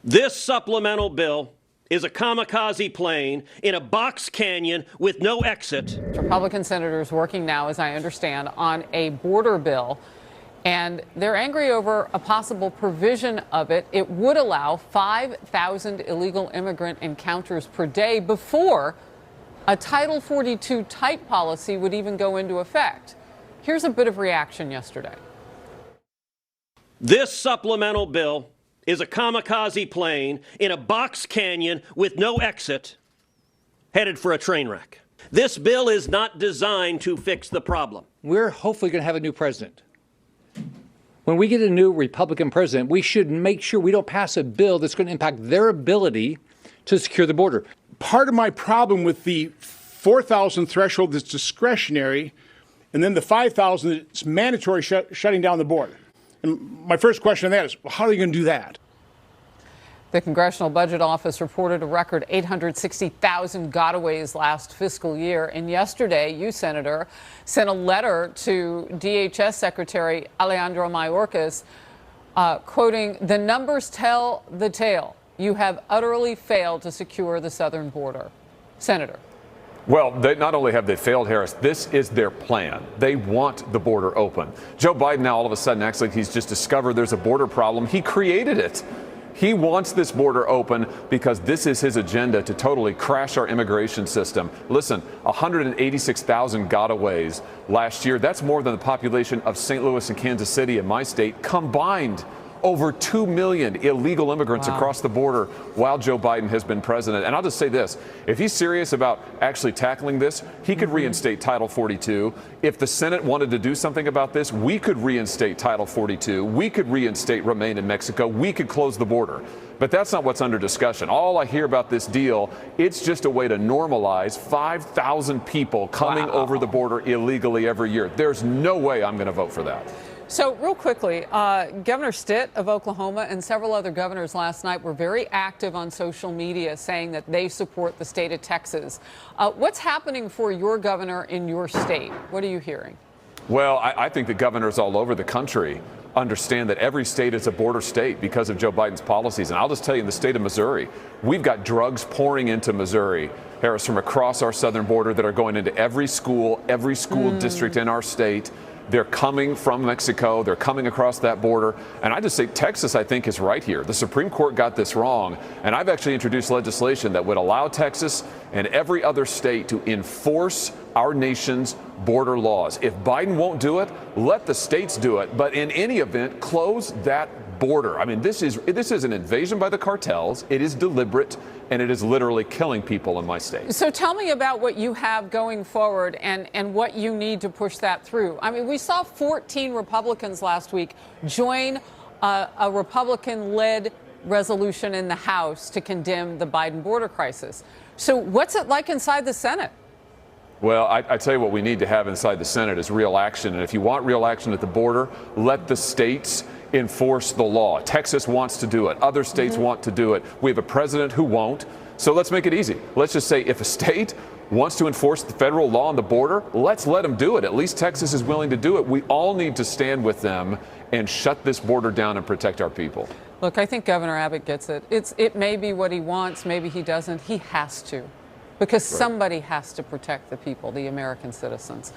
This supplemental bill is a kamikaze plane in a box canyon with no exit. Republican senators working now, as I understand, on a border bill, and they're angry over a possible provision of it. It would allow 5,000 illegal immigrant encounters per day before a Title 42 type policy would even go into effect. Here's a bit of reaction yesterday. This supplemental bill is a kamikaze plane in a box canyon with no exit, headed for a train wreck. This bill is not designed to fix the problem. We're hopefully going to have a new president. When we get a new Republican president, we should make sure we don't pass a bill that's going to impact their ability to secure the border. Part of my problem with the 4,000 threshold that's discretionary, and then the 5,000 that's mandatory shutting down the border. And my first question on that is, well, how are you going to do that? The Congressional Budget Office reported a record 860,000 gotaways last fiscal year. And yesterday, you, Senator, sent a letter to DHS Secretary Alejandro Mayorkas, quoting, "The numbers tell the tale. You have utterly failed to secure the southern border." Senator. Well, not only have they failed, Harris, this is their plan. They want the border open. Joe Biden now all of a sudden acts like he's just discovered there's a border problem. He created it. He wants this border open because this is his agenda to totally crash our immigration system. Listen, 186,000 gotaways last year. That's more than the population of St. Louis and Kansas City in my state combined. Over 2 million illegal immigrants across the border while Joe Biden has been president. And I'll just say this, if he's serious about actually tackling this, he could reinstate Title 42. If the Senate wanted to do something about this, we could reinstate Title 42. We could reinstate Remain in Mexico. We could close the border. But that's not what's under discussion. All I hear about this deal, it's just a way to normalize 5,000 people coming over the border illegally every year. There's no way I'm going to vote for that. So real quickly, Governor Stitt of Oklahoma and several other governors last night were very active on social media saying that they support the state of Texas. What's happening for your governor in your state? What are you hearing? Well, I think that governors all over the country understand that every state is a border state because of Joe Biden's policies. And I'll just tell you, in the state of Missouri, we've got drugs pouring into Missouri, Harris, from across our southern border that are going into every school district in our state. They're coming from Mexico. They're coming across that border. And I just say Texas, I think, is right here. The Supreme Court got this wrong. And I've actually introduced legislation that would allow Texas and every other state to enforce our nation's border laws. If Biden won't do it, let the states do it. But in any event, close that border. I mean, this is an invasion by the cartels. It is deliberate, and it is literally killing people in my state. So tell me about what you have going forward and what you need to push that through. I mean, we saw 14 Republicans last week join a Republican-led resolution in the House to condemn the Biden border crisis. So what's it like inside the Senate? Well, I tell you what we need to have inside the Senate is real action. And if you want real action at the border, let the states enforce the law. Texas wants to do it. Other states want to do it. We have a president who won't. So let's make it easy. Let's just say if a state wants to enforce the federal law on the border, let's let them do it. At least Texas is willing to do it. We all need to stand with them and shut this border down and protect our people. Look, I think Governor Abbott gets it. It may be what he wants. Maybe he doesn't. He has to, because somebody has to protect the people, the American citizens.